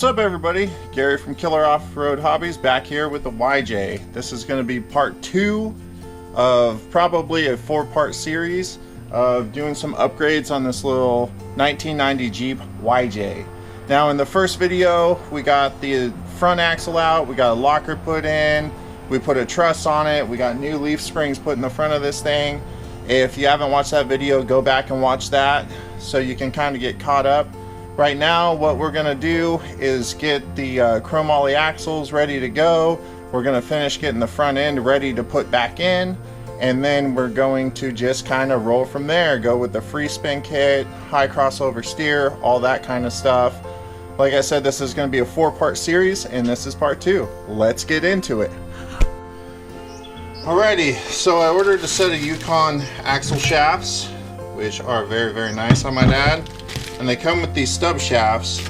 What's up everybody? Gary from Killer Off-Road Hobbies back here with the YJ. This is going to be part 2 of probably a 4-part series of doing some upgrades on this little 1990 Jeep YJ. Now in the first video we got the front axle out, we got a locker put in, we put a truss on it, we got new leaf springs put in the front of this thing. If you haven't watched that video, go back and watch that so you can kind of get caught up. Right now what we're going to do is get the chromoly axles ready to go. We're going to finish getting the front end ready to put back in, and then we're going to just kind of roll from there. Go with the free spin kit, high crossover steer, all that kind of stuff. Like I said, this is going to be a 4-part series and this is part 2. Let's get into it. Alrighty, so I ordered a set of Yukon axle shafts, which are very nice, I might add. And they come with these stub shafts,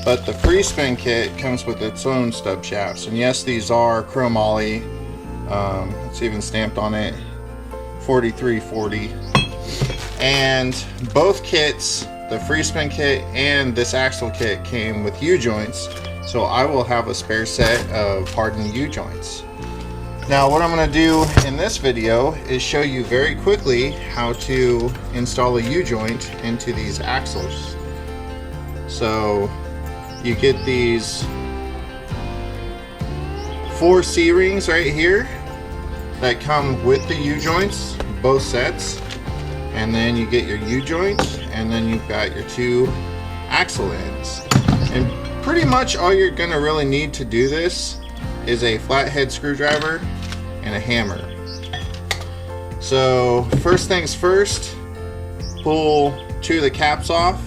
but the free spin kit comes with its own stub shafts. And yes, these are chromoly. It's even stamped on it, 4340. And both kits, the free spin kit and this axle kit, came with U-joints. So I will have a spare set of hardened U-joints. Now what I'm going to do in this video is show you very quickly how to install a U-joint into these axles. So you get these 4 C-rings right here that come with the U-joints, both sets, and then you get your U-joint, and then you've got your 2 axle ends. And pretty much all you're going to really need to do this is a flathead screwdriver and a hammer. So first things first, pull 2 of the caps off.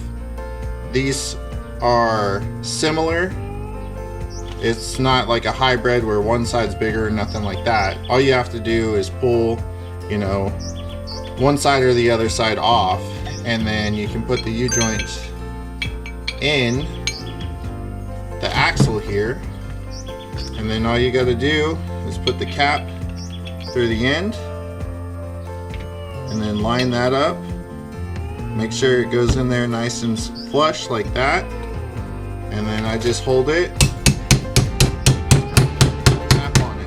These are similar. It's not like a hybrid where one side's bigger or nothing like that. All you have to do is pull, you know, one side or the other side off, and then you can put the U-joint in the axle here. And then all you got to do is put the cap through the end and then line that up. Make sure it goes in there nice and flush like that. And then I just hold it, tap on it.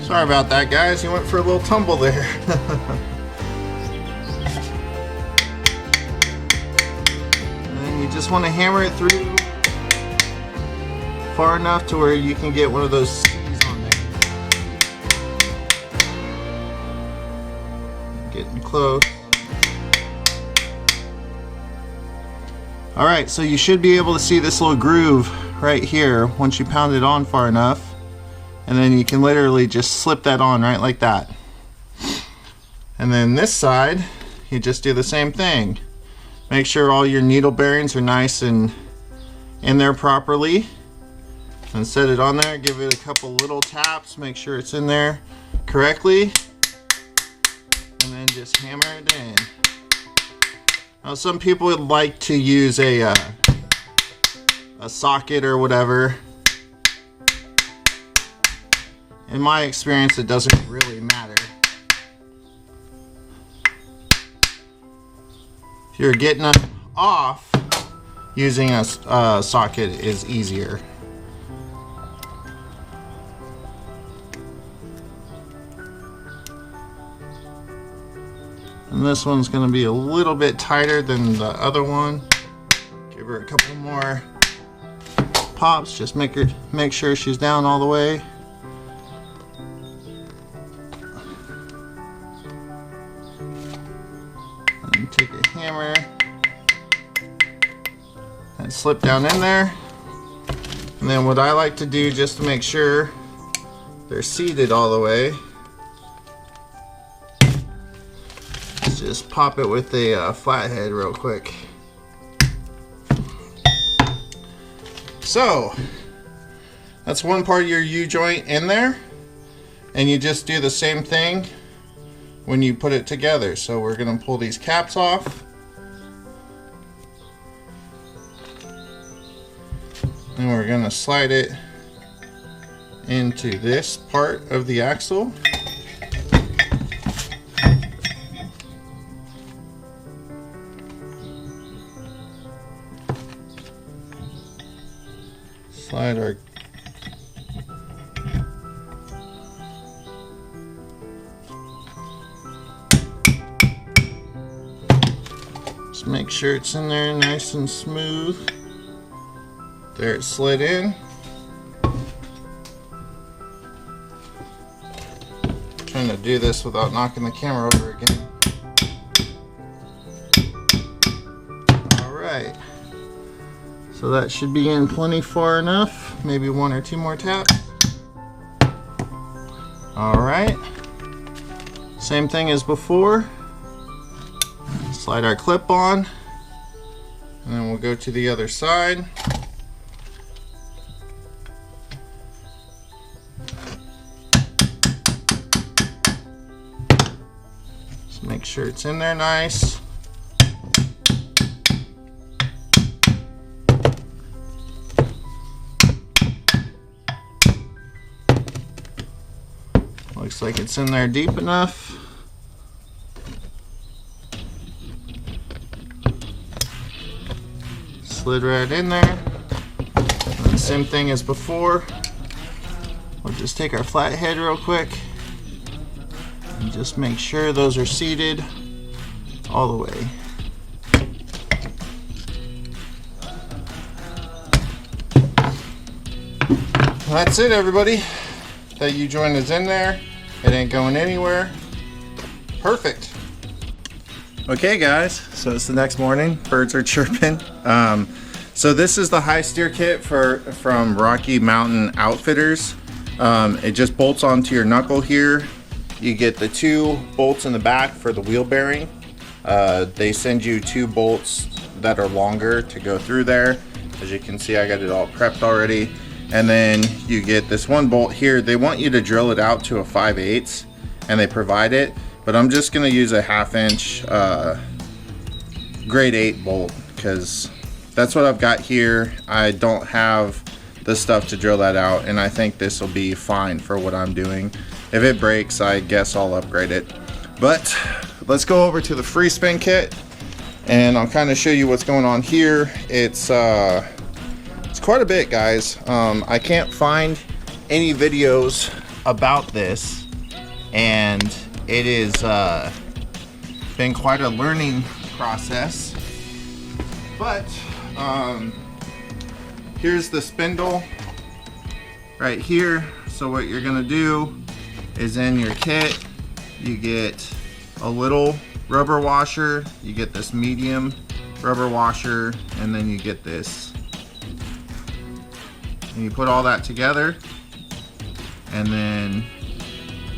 Sorry about that, guys. You went for a little tumble there. And you just want to hammer it through far enough to where you can get one of those C's on there. Getting close. Alright, so you should be able to see this little groove right here once you pound it on far enough. And then you can literally just slip that on right like that. And then this side, you just do the same thing. Make sure all your needle bearings are nice and in there properly. And set it on there, give it a couple little taps, make sure it's in there correctly. And then just hammer it in. Now some people would like to use a socket or whatever. In my experience, it doesn't really matter. If you're getting it off, using a socket is easier. And this one's going to be a little bit tighter than the other one. Give her a couple more pops. Just make sure she's down all the way. Take a hammer and slip down in there. And then what I like to do, just to make sure they're seated all the way, is just pop it with a flathead real quick. So that's one part of your U-joint in there, and you just do the same thing when you put it together. So we're going to pull these caps off, And we're going to slide it into this part of the axle. Slide our just make sure it's in there nice and smooth. There, it slid in. Trying to do this without knocking the camera over again. Alright. So that should be in plenty far enough. Maybe one or two more taps. Alright. Same thing as before. Slide our clip on. And then we'll go to the other side. Just make sure it's in there nice. Looks like it's in there deep enough. Slid right in there. And same thing as before. We'll just take our flathead real quick and just make sure those are seated all the way. That's it, everybody. That U-joint is in there. It ain't going anywhere. Perfect. Okay guys, so it's the next morning. Birds are chirping. So this is the high steer kit from Rocky Mountain Outfitters. It just bolts onto your knuckle here. You get the 2 bolts in the back for the wheel bearing. They send you 2 bolts that are longer to go through there. As you can see, I got it all prepped already. And then you get this 1 bolt here. They want you to drill it out to a 5/8, and they provide it. But I'm just gonna use a 1/2 inch grade 8 bolt because that's what I've got here. I don't have the stuff to drill that out, and I think this will be fine for what I'm doing. If it breaks, I guess I'll upgrade it. But let's go over to the free spin kit, and I'll kind of show you what's going on here. It's quite a bit, guys. I can't find any videos about this, and it has been quite a learning process. But here's the spindle right here. So what you're gonna do is in your kit, you get a little rubber washer, you get this medium rubber washer, and then you get this. And you put all that together, and then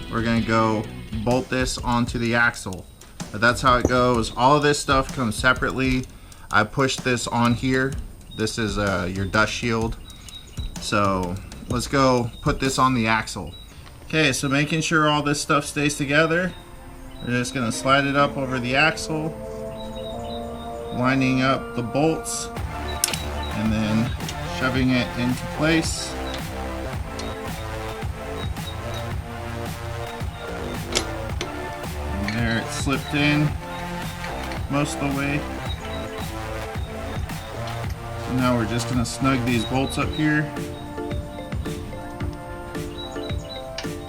we're gonna go bolt this onto the axle. But that's how it goes. All of this stuff comes separately. I pushed this on here. This is your dust shield. So let's go put this on the axle. Okay, so making sure all this stuff stays together, we're just gonna slide it up over the axle, lining up the bolts, and then shoving it into place. And there, it slipped in most of the way. So now we're just gonna snug these bolts up here.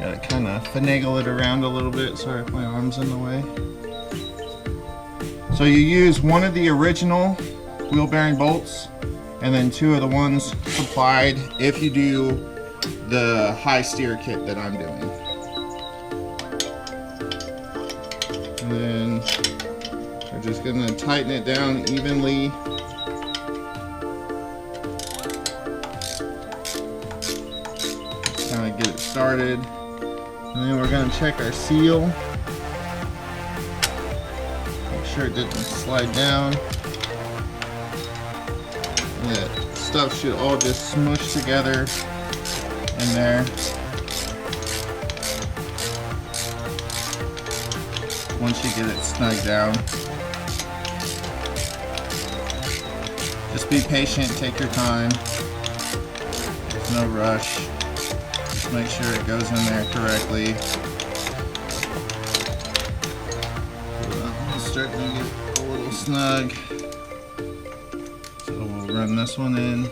Gotta kind of finagle it around a little bit. Sorry if my arm's in the way. So you use one of the original wheel bearing bolts, and then 2 of the ones supplied if you do the high steer kit that I'm doing. And then we're just gonna tighten it down evenly. Kind of get it started. And then we're gonna check our seal. Make sure it didn't slide down. That stuff should all just smush together in there. Once you get it snug down. Just be patient, take your time. no rush. Just make sure it goes in there correctly. It's starting to get a little snug. So we'll run this one in.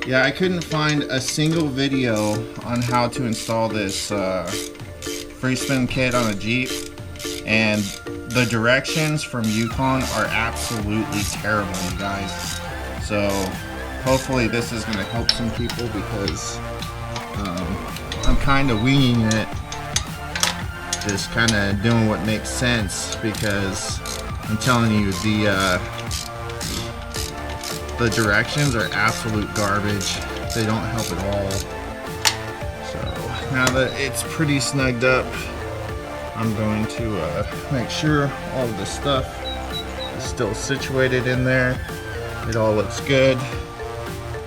Yeah, I couldn't find a single video on how to install this free spin kit on a Jeep, and the directions from Yukon are absolutely terrible, you guys. So hopefully this is going to help some people, because I'm kind of winging it, just kind of doing what makes sense, because I'm telling you, the directions are absolute garbage. They don't help at all. So now that it's pretty snugged up, I'm going to make sure all of the stuff is still situated in there. It all looks good.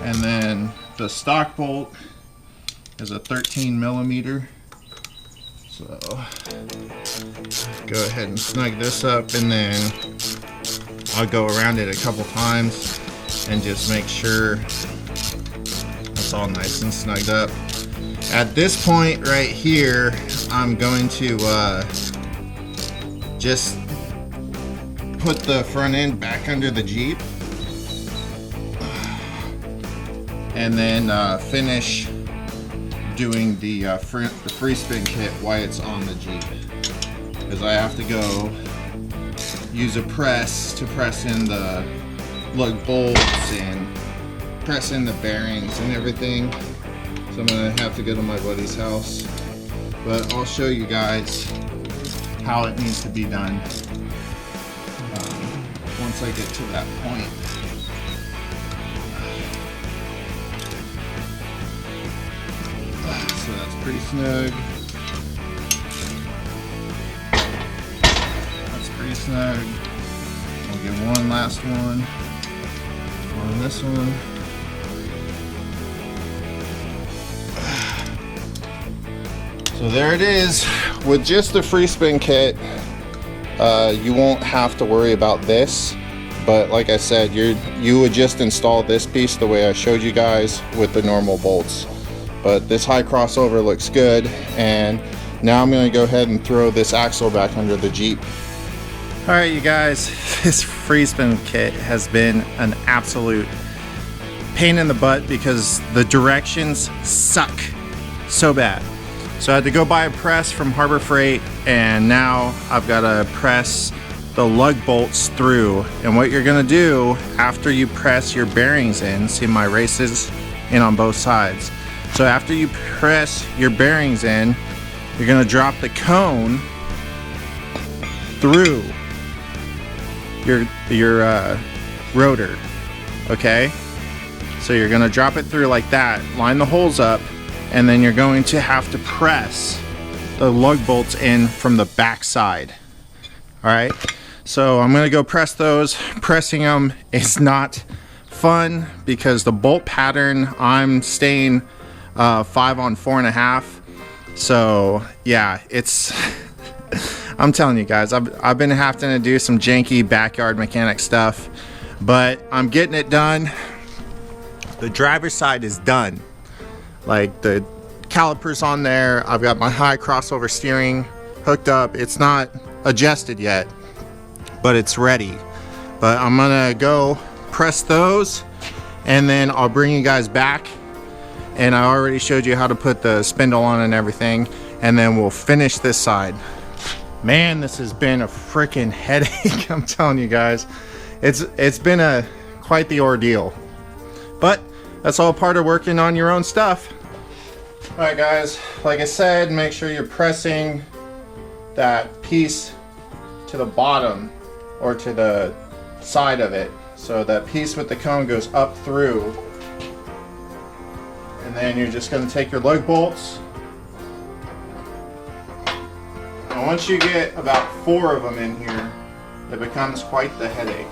And then the stock bolt is a 13 millimeter. So go ahead and snug this up, and then I'll go around it a couple times and just make sure it's all nice and snugged up. At this point right here, I'm going to just put the front end back under the Jeep, and then finish doing the free spin kit while it's on the Jeep, because I have to go use a press to press in the lug bolts and press in the bearings and everything. So I'm gonna have to go to my buddy's house, but I'll show you guys how it needs to be done once I get to that point. So that's pretty snug. That's pretty snug. I'll get one last one on this one. So there it is. With just the free spin kit, you won't have to worry about this. But like I said, you would just install this piece the way I showed you guys with the normal bolts. But this high crossover looks good, and now I'm going to go ahead and throw this axle back under the Jeep. Alright you guys, this free spin kit has been an absolute pain in the butt because the directions suck so bad. So I had to go buy a press from Harbor Freight, and now I've got to press the lug bolts through. And what you're going to do after you press your bearings in, see my races in on both sides. So after you press your bearings in, you're going to drop the cone through your rotor, okay? So you're going to drop it through like that, line the holes up, and then you're going to have to press the lug bolts in from the back side. All right, so I'm going to go press those. Pressing them is not fun because the bolt pattern, I'm staying 5 on 4.5. So yeah, it's I'm telling you guys, I've been having to do some janky backyard mechanic stuff, but I'm getting it done. The driver's side is done. Like the calipers on there, I've got my high crossover steering hooked up. It's not adjusted yet, but it's ready. But I'm gonna go press those, and then I'll bring you guys back. And I already showed you how to put the spindle on and everything, and then we'll finish this side. Man, this has been a freaking headache. I'm telling you guys, it's been quite the ordeal, but that's all part of working on your own stuff. All right guys, like I said, make sure you're pressing that piece to the bottom or to the side of it, so that piece with the cone goes up through. And then you're just going to take your lug bolts, and once you get about 4 of them in here, it becomes quite the headache.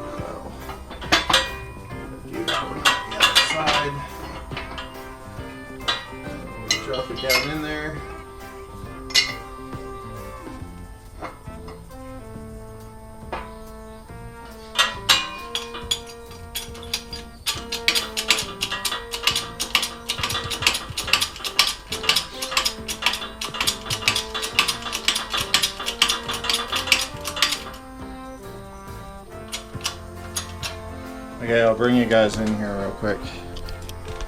So, do that one on the other side. Drop it down in there. Okay, I'll bring you guys in here real quick.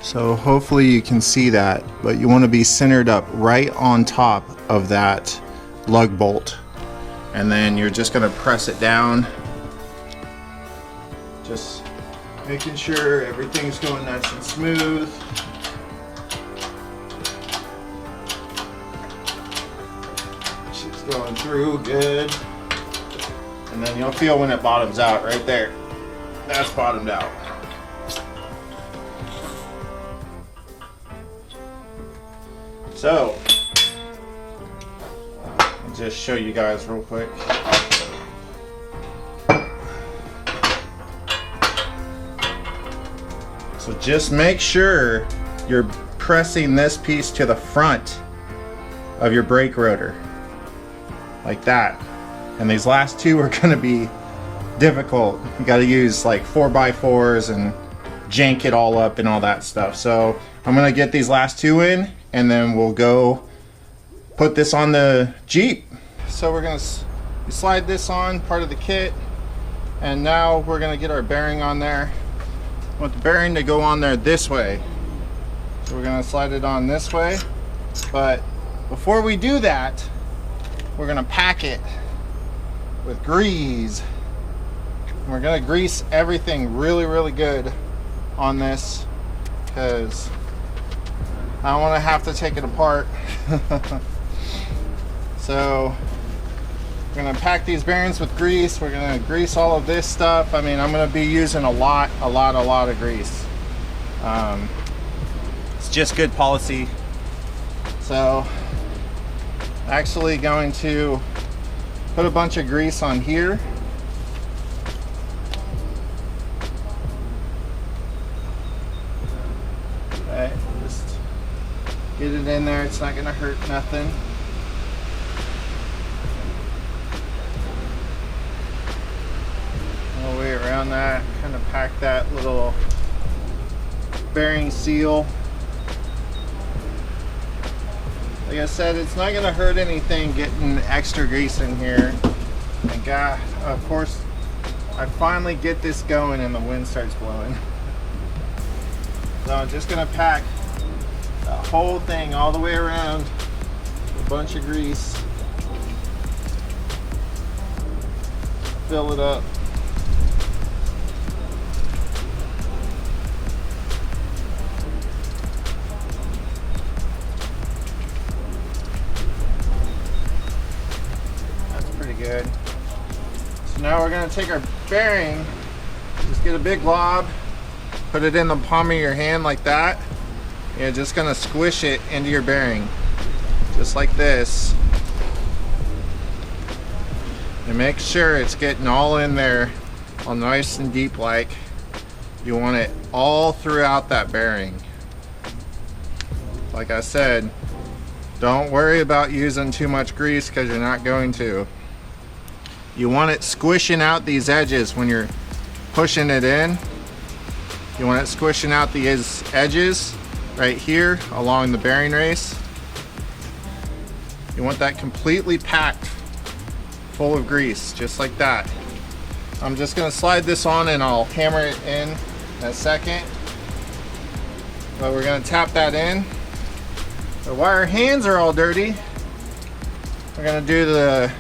So hopefully you can see that, but you want to be centered up right on top of that lug bolt. And then you're just going to press it down. Just making sure everything's going nice and smooth. She's going through good. And then you'll feel when it bottoms out right there. That's bottomed out. So, I'll just show you guys real quick. So just make sure you're pressing this piece to the front of your brake rotor, like that. And these last two are going to be difficult. You got to use like 4x4s and jank it all up and all that stuff. So I'm going to get these last two in, and then we'll go put this on the Jeep. So we're going to slide this on, part of the kit, and now we're going to get our bearing on there. I want the bearing to go on there this way, so we're going to slide it on this way. But before we do that, we're going to pack it with grease. And we're going to grease everything really good on this, because I don't want to have to take it apart. So we're going to pack these bearings with grease. We're going to grease all of this stuff. I mean, I'm going to be using a lot of grease. It's just good policy. So actually going to put a bunch of grease on here. Okay, just get it in there. It's not gonna hurt nothing. All the way around that, kind of pack that little bearing seal. Like I said, it's not gonna hurt anything getting extra grease in here. And God, of course, I finally get this going and the wind starts blowing. So I'm just gonna pack the whole thing all the way around with a bunch of grease. Fill it up. That's pretty good. So now we're gonna take our bearing, just get a big glob, put it in the palm of your hand like that. You're just gonna squish it into your bearing, just like this. And make sure it's getting all in there, all nice and deep like. You want it all throughout that bearing. Like I said, don't worry about using too much grease, because you're not going to. You want it squishing out these edges when you're pushing it in. You want it squishing out these edges right here along the bearing race. You want that completely packed full of grease, just like that. I'm just gonna slide this on and I'll hammer it in a second. But we're gonna tap that in. But while our hands are all dirty, we're gonna do the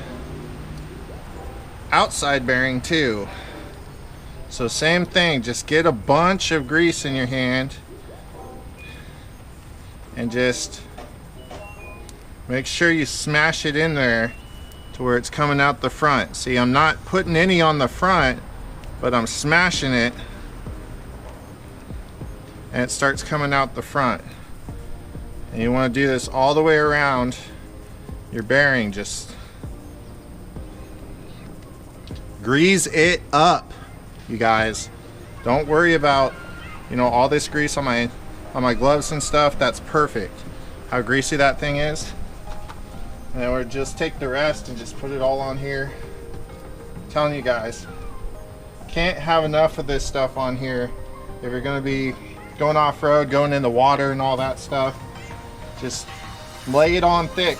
outside bearing too. So same thing, just get a bunch of grease in your hand and just make sure you smash it in there to where it's coming out the front. See, I'm not putting any on the front, but I'm smashing it and it starts coming out the front. And you want to do this all the way around your bearing. Just grease it up, you guys. Don't worry about, you know, all this grease on my gloves and stuff. That's perfect how greasy that thing is. And then we'll just take the rest and just put it all on here. I'm telling you guys, can't have enough of this stuff on here. If you're going to be going off-road, going in the water and all that stuff, just lay it on thick.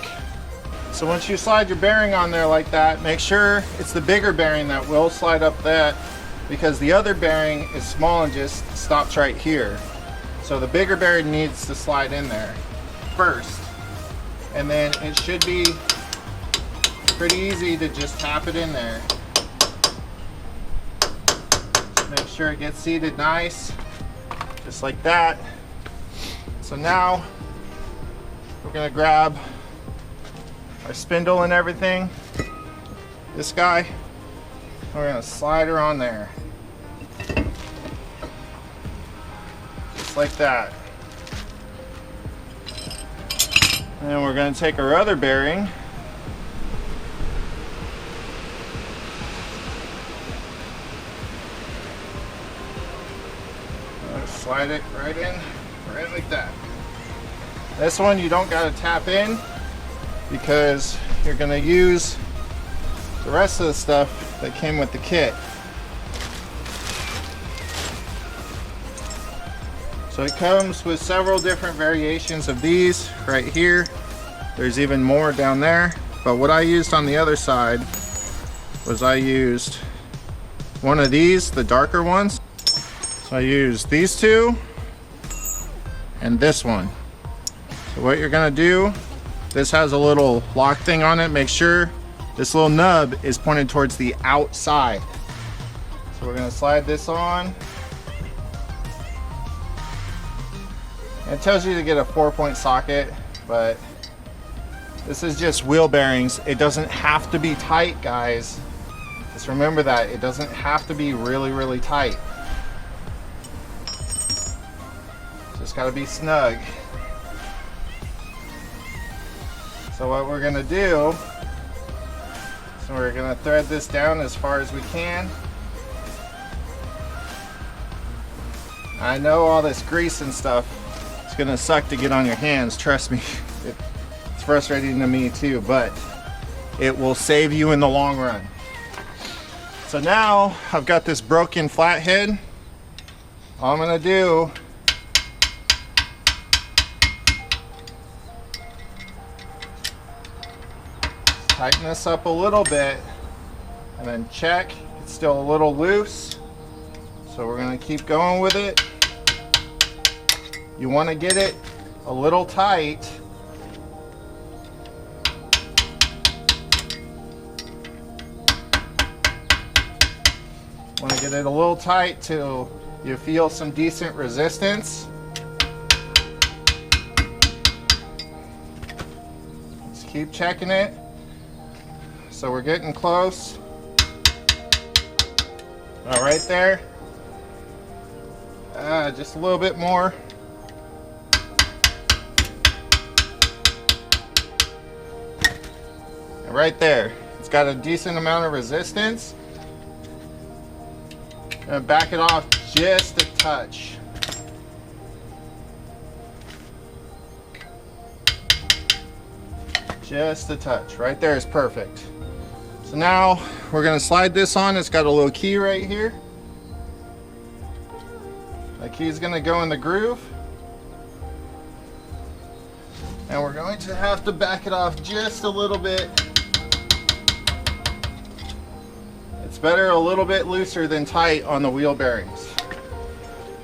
So once you slide your bearing on there like that, make sure it's the bigger bearing that will slide up that because the other bearing is small and just stops right here. So the bigger bearing needs to slide in there first, and then it should be pretty easy to just tap it in there. Just make sure it gets seated nice, just like that. So now we're gonna grab our spindle and everything, this guy, and we're gonna slide her on there. Just like that. And then we're gonna take our other bearing, slide it right in, right like that. This one you don't gotta tap in because you're gonna use the rest of the stuff that came with the kit. So it comes with several different variations of these right here. There's even more down there, but what I used on the other side was I used one of these, the darker ones. So I used these two and this one. So what you're gonna do, this has a little lock thing on it. Make sure this little nub is pointed towards the outside. So we're gonna slide this on. And it tells you to get a 4-point socket, but this is just wheel bearings. It doesn't have to be tight, guys. Just remember that. It doesn't have to be really, really tight. Just gotta be snug. So what we're gonna do, so we're gonna thread this down as far as we can. I know all this grease and stuff, it's gonna suck to get on your hands, trust me. It's frustrating to me too, but it will save you in the long run. So now I've got this broken flathead. All I'm gonna do, tighten this up a little bit and then check. It's still a little loose, so we're going to keep going with it. You want to get it a little tight. Want to get it a little tight till you feel some decent resistance. Just keep checking it. So we're getting close. All right there. Just a little bit more. And right there. It's got a decent amount of resistance. And back it off just a touch. Just a touch. Right there is perfect. So now we're going to slide this on. It's got a little key right here. The key is going to go in the groove. And we're going to have to back it off just a little bit. It's better a little bit looser than tight on the wheel bearings.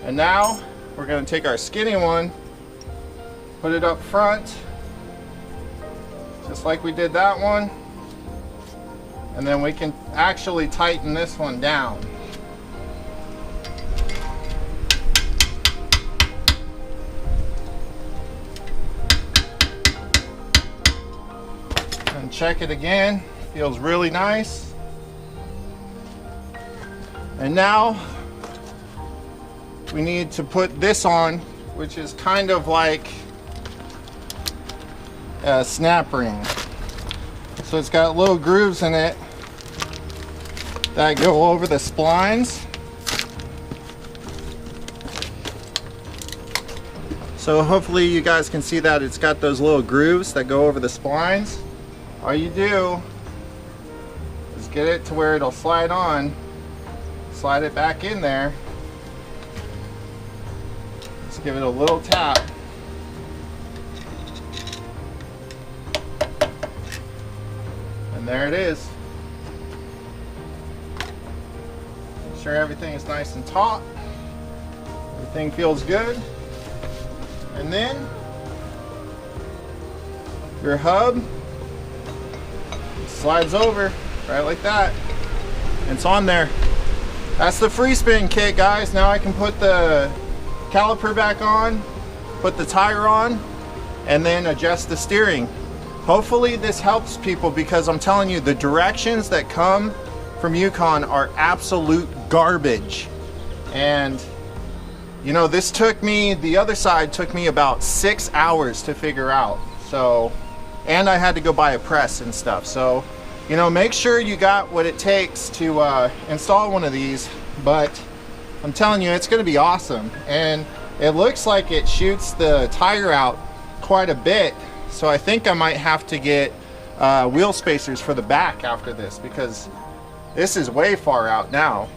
And now we're going to take our skinny one, put it up front, just like we did that one. And then we can actually tighten this one down. And check it again. Feels really nice. And now we need to put this on, which is kind of like a snap ring. So it's got little grooves in it that go over the splines. So hopefully you guys can see that it's got those little grooves that go over the splines. All you do is get it to where it'll slide on, slide it back in there. Just give it a little tap. And there it is. sure everything is nice and taut. Everything feels good. And then your hub slides over right like that. And it's on there. That's the free spin kit, guys. Now I can put the caliper back on, put the tire on, and then adjust the steering. Hopefully this helps people, because I'm telling you, the directions that come from Yukon are absolute garbage. And you know, this took me, the other side took me about 6 hours to figure out. So, and I had to go buy a press and stuff. So, you know, make sure you got what it takes to install one of these. But I'm telling you, it's gonna be awesome. And it looks like it shoots the tire out quite a bit. So I think I might have to get wheel spacers for the back after this, because this is way far out now.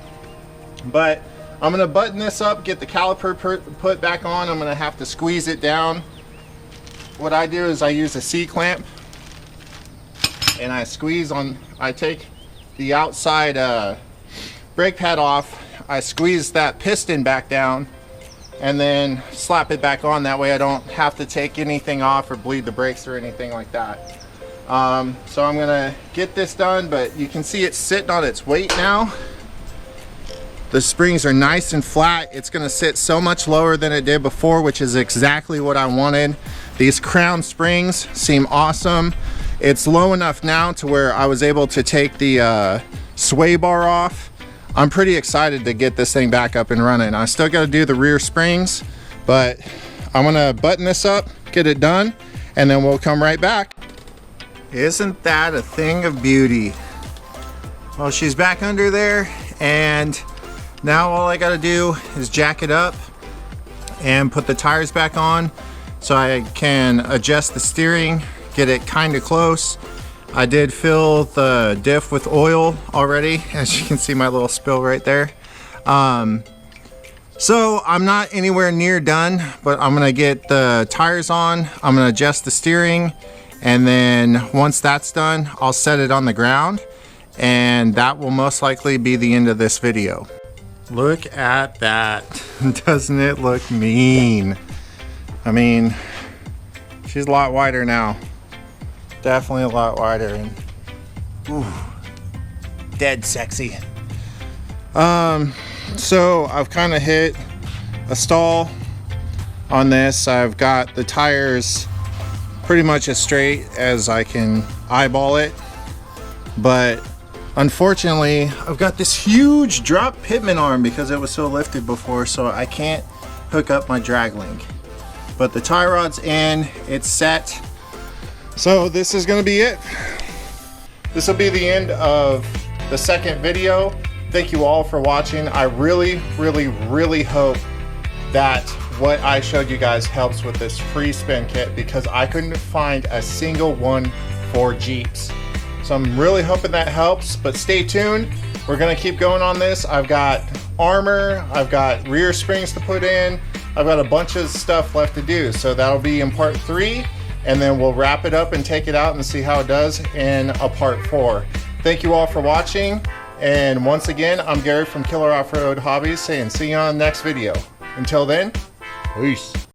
But I'm gonna button this up, get the caliper put back on. I'm gonna have to squeeze it down. What I do is I use a C-clamp and I squeeze on, I take the outside brake pad off, I squeeze that piston back down and then slap it back on. That way I don't have to take anything off or bleed the brakes or anything like that. So I'm gonna get this done, but you can see it's sitting on its weight now. The springs are nice and flat. It's gonna sit so much lower than it did before, which is exactly what I wanted. These crown springs seem awesome. It's low enough now to where I was able to take the sway bar off. I'm pretty excited to get this thing back up and running. I still gotta do the rear springs, but I'm gonna button this up, get it done, and then we'll come right back. Isn't that a thing of beauty? Well, she's back under there, and now all I gotta do is jack it up and put the tires back on so I can adjust the steering, get it kind of close. I did fill the diff with oil already, as you can see my little spill right there. So I'm not anywhere near done, but I'm gonna get the tires on, I'm gonna adjust the steering, and then once that's done, I'll set it on the ground, and that will most likely be the end of this video. Look at that. Doesn't it look mean? I mean, she's a lot wider now. Definitely a lot wider, and ooh, dead sexy. So I've kind of hit a stall on this. I've got the tires pretty much as straight as I can eyeball it, but unfortunately I've got this huge drop pitman arm because it was so lifted before, so I can't hook up my drag link. But the tie rod's in, it's set. So this is gonna be it. This will be the end of the second video. Thank you all for watching. I really, really, really hope that what I showed you guys helps with this free spin kit, because I couldn't find a single one for Jeeps. So I'm really hoping that helps, but stay tuned. We're gonna keep going on this. I've got armor, I've got rear springs to put in, I've got a bunch of stuff left to do. So that'll be in part 3, and then we'll wrap it up and take it out and see how it does in a part 4. Thank you all for watching. And once again, I'm Gary from Killer Off-Road Hobbies saying see you on the next video. Until then, peace.